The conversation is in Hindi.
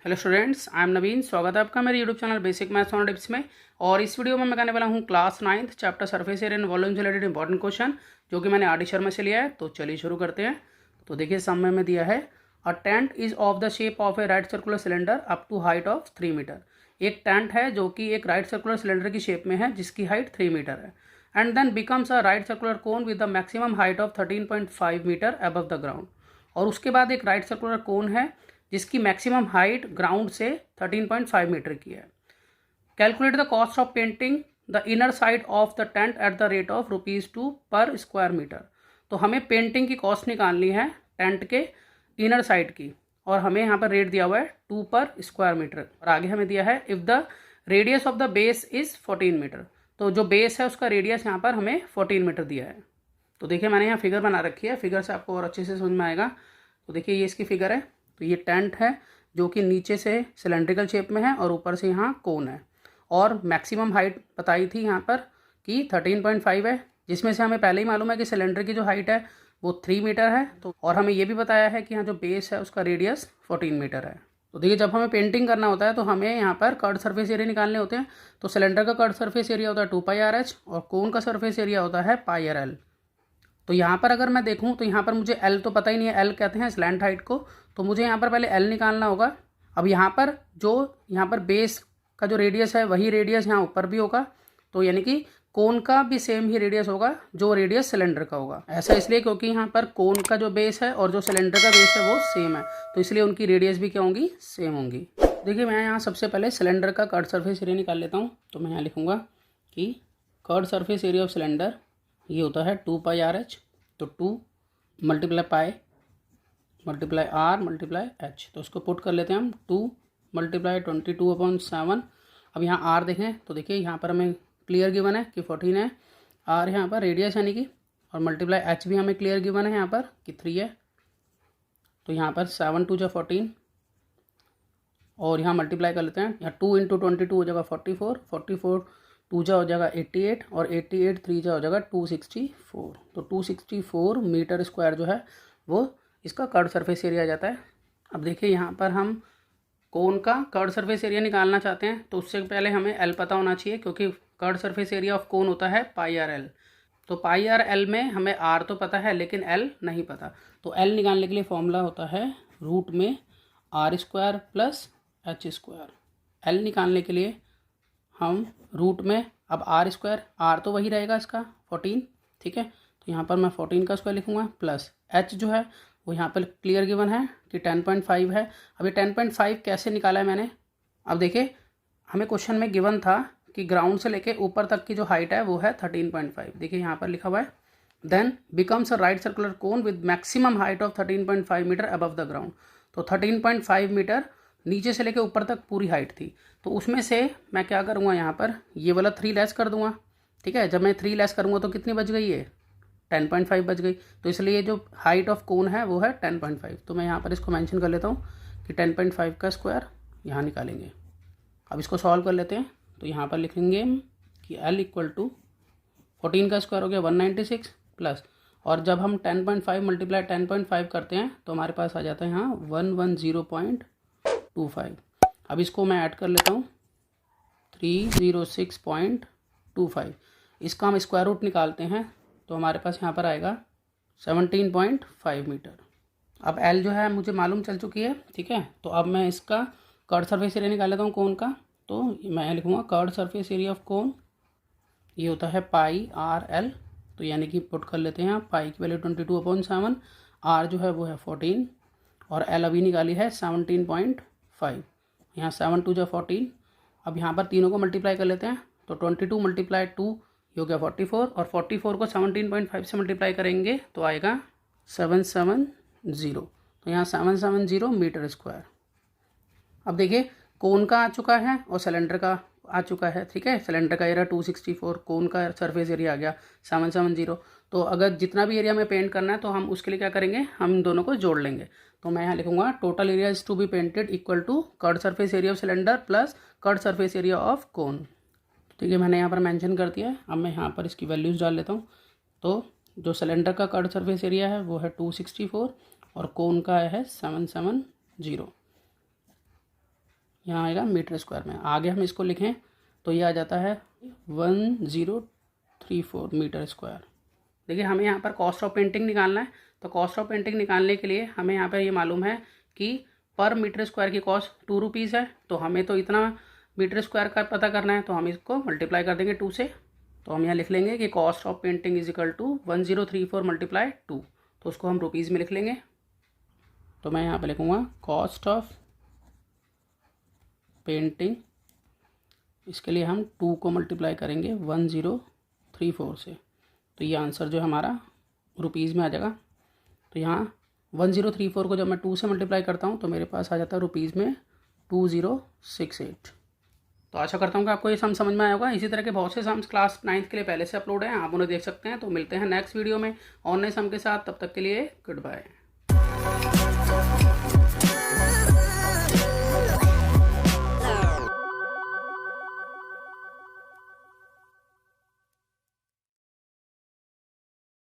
हेलो स्टूडेंट्स, आई एम नवीन। स्वागत है आपका मेरे यूट्यूब चैनल बेसिक मैथ्स और टिप्स में। और इस वीडियो में मैं करने वाला हूँ class 9th chapter surface area and volume से रिलेटेड इंपॉर्टेंट क्वेश्चन, जो कि मैंने आर डी शर्मा से लिया है। तो चलिए शुरू करते हैं। तो देखिए सामने में दिया है, a tent is of the shape of a right circular cylinder up to height of 3 metre. एक टेंट है जो कि एक राइट सर्कुलर सिलेंडर की शेप में है, जिसकी हाइट 3 मीटर है। And then becomes a right circular cone with the maximum height of 13.5 metre above the ground. और उसके बाद एक राइट सर्कुलर कोन है जिसकी मैक्सिमम हाइट ग्राउंड से 13.5 मीटर की है। Calculate the cost of painting the inner side of the tent at the rate of ₹2 पर स्क्वायर मीटर। तो हमें पेंटिंग की कॉस्ट निकालनी है टेंट के इनर साइड की, और हमें यहाँ पर रेट दिया हुआ है 2 पर स्क्वायर मीटर। और आगे हमें दिया है if the radius of the base is 14 metre. तो जो बेस है उसका रेडियस यहाँ पर हमें 14 मीटर दिया है। तो देखिए मैंने यहाँ फिगर बना रखी है, फिगर से आपको और अच्छे से समझ में आएगा। तो देखिए ये इसकी फिगर है। तो ये टेंट है जो कि नीचे से सिलेंड्रिकल शेप में है और ऊपर से यहाँ कोन है। और मैक्सिमम हाइट बताई थी यहाँ पर कि 13.5 है, जिसमें से हमें पहले ही मालूम है कि सिलेंडर की जो हाइट है वो 3 मीटर है। तो और हमें ये भी बताया है कि यहाँ जो बेस है उसका रेडियस 14 मीटर है। तो देखिए जब हमें पेंटिंग करना होता है तो हमें यहाँ पर कर्व सरफेस एरिया निकालने होते हैं। तो सिलेंडर का कर्व सरफेस एरिया होता है 2πRH और कोन का सरफेस एरिया होता है πRL। तो यहाँ पर अगर मैं देखूँ तो यहाँ पर मुझे L तो पता ही नहीं है, L कहते हैं स्लैंट हाइट को। तो मुझे यहाँ पर पहले L निकालना होगा। अब यहाँ पर बेस का जो रेडियस है वही रेडियस यहाँ ऊपर भी होगा। तो यानी कि कोन का भी सेम ही रेडियस होगा जो रेडियस सिलेंडर का होगा। ऐसा इसलिए क्योंकि यहाँ पर कोन का जो बेस है और जो सिलेंडर का बेस है वो सेम है, तो इसलिए उनकी रेडियस भी क्या होंगी, सेम होंगी। देखिए मैं यहाँ सबसे पहले सिलेंडर का कर्व सरफेस एरिया निकाल लेता हूँ। तो मैं यहाँ लिखूँगा कि curve surface area of cylinder ये होता है 2πRH। तो 2 multiply pi multiply R multiply H। तो उसको पुट कर लेते हैं हम। 2 मल्टीप्लाई 22/7। अब यहाँ R देखें तो देखिए यहाँ पर हमें क्लियर गिवन है कि 14 है। R यहाँ पर रेडियस यानी कि, और मल्टीप्लाई H भी हमें क्लियर गिवन है यहाँ पर कि 3 है। तो यहाँ पर 7 2 जा 14 और यहाँ मल्टीप्लाई कर लेते हैं। यहाँ 2 × 22 हो जाएगा 44, 44 2 जा हो जाएगा 88 और 88 3 जा हो जाएगा 264। तो 264 मीटर स्क्वायर जो है वो इसका कर्व सरफेस एरिया आ जाता है। अब देखिए यहाँ पर हम कोन का कर्व सरफेस एरिया निकालना चाहते हैं, तो उससे पहले हमें L पता होना चाहिए, क्योंकि कर्व सरफेस एरिया ऑफ कोन होता है πRL। तो πRL में हमें R तो पता है लेकिन L नहीं पता। तो L निकालने के लिए फॉर्मूला होता है रूट में R² प्लस H²। L निकालने के लिए हम रूट में, अब R², R तो वही रहेगा इसका 14, ठीक है। तो यहाँ पर मैं 14 का स्क्वायर लिखूँगा प्लस H जो है वो यहाँ पर क्लियर गिवन है कि 10.5 है। अब ये 10.5 कैसे निकाला है मैंने, अब देखिए हमें क्वेश्चन में गिवन था कि ग्राउंड से लेके ऊपर तक की जो हाइट है वो है 13.5। देखिए यहाँ पर लिखा हुआ है then becomes a right circular cone with maximum height of 13.5 metre above the ground. तो 13.5 मीटर नीचे से लेके ऊपर तक पूरी हाइट थी। तो उसमें से मैं क्या करूँगा, यहाँ पर ये वाला 3 लेस कर दूँगा, ठीक है। जब मैं 3 लेस करूँगा तो कितनी बच गई है, 10.5 बच गई। तो इसलिए जो हाइट ऑफ कोन है वो है 10.5। तो मैं यहाँ पर इसको मेंशन कर लेता हूँ कि 10.5 का स्क्वायर यहाँ निकालेंगे। अब इसको सॉल्व कर लेते हैं। तो यहाँ पर लिखेंगे कि L = 14 का स्क्वायर हो गया 196 प्लस, और जब हम 10.5 मल्टीप्लाई 10.5 करते हैं तो हमारे पास आ जाता है यहाँ 110.25। अब इसको मैं ऐड कर लेता हूँ 306.25। इसका हम स्क्वायर रूट निकालते हैं तो हमारे पास यहाँ पर आएगा 17.5 मीटर। अब L जो है मुझे मालूम चल चुकी है, ठीक है। तो अब मैं इसका कर्व सरफेस एरिया निकाल लेता हूँ कोन का। तो मैं लिखूँगा कर्व सरफेस एरिया ऑफ कोन ये होता है πRL। तो यानी कि पुट कर लेते हैं यहाँ, पाई की वैल्यू 22/7, R जो है वो है 14 और L अभी निकाली है 17.5। यहाँ 7 2 जा 14। अब यहाँ पर तीनों को मल्टीप्लाई कर लेते हैं। तो 22 मल्टीप्लाई 2 ये हो गया 44 और 44 को 17.5 से मल्टीप्लाई करेंगे तो आएगा 770। तो यहाँ 770 मीटर स्क्वायर। अब देखिए कोन का आ चुका है और सिलेंडर का आ चुका है, ठीक है। सिलेंडर का एरिया 264, कोन का सरफेस एरिया आ गया 770। तो अगर जितना भी एरिया में पेंट करना है तो हम उसके लिए क्या करेंगे, हम दोनों को जोड़ लेंगे। तो मैं यहाँ लिखूँगा total area is to be painted equal to curve surface area of cylinder plus curve surface area of cone. ठीक है, मैंने यहाँ पर मेंशन कर दिया है। अब मैं यहाँ पर इसकी वैल्यूज़ डाल लेता हूँ। तो जो सिलेंडर का कर्व सरफेस एरिया है वो है 264 और कोन का है 770। यहाँ आएगा मीटर स्क्वायर में। आगे हम इसको लिखें तो ये आ जाता है 1034 मीटर स्क्वायर। देखिए हमें यहाँ पर कॉस्ट ऑफ पेंटिंग निकालना है, तो कॉस्ट ऑफ पेंटिंग निकालने के लिए हमें यहाँ पर ये मालूम है कि पर मीटर स्क्वायर की कॉस्ट 2 रुपीज़ है। तो हमें तो इतना मीटर स्क्वायर का पता करना है, तो हम इसको मल्टीप्लाई कर देंगे 2 से। तो हम यहाँ लिख लेंगे कि cost of painting is equal to 1034 multiply 2, तो उसको हम रुपीज़ में लिख लेंगे। तो मैं यहाँ पे लिखूँगा कॉस्ट ऑफ पेंटिंग, इसके लिए हम 2 को मल्टीप्लाई करेंगे 1034 से, तो ये आंसर जो हमारा रुपीज़ में आ जाएगा। तो यहाँ 1034 को जब मैं 2 से मल्टीप्लाई करता हूँ तो मेरे पास आ जाता है रुपीज़ में 2068। तो आशा करता हूँ कि आपको ये सम समझ में आया होगा। इसी तरह के बहुत से सम्स क्लास 9th के लिए पहले से अपलोड हैं, आप उन्हें देख सकते हैं। तो मिलते हैं नेक्स्ट वीडियो में और नए सम के साथ, तब तक के लिए गुड बाय।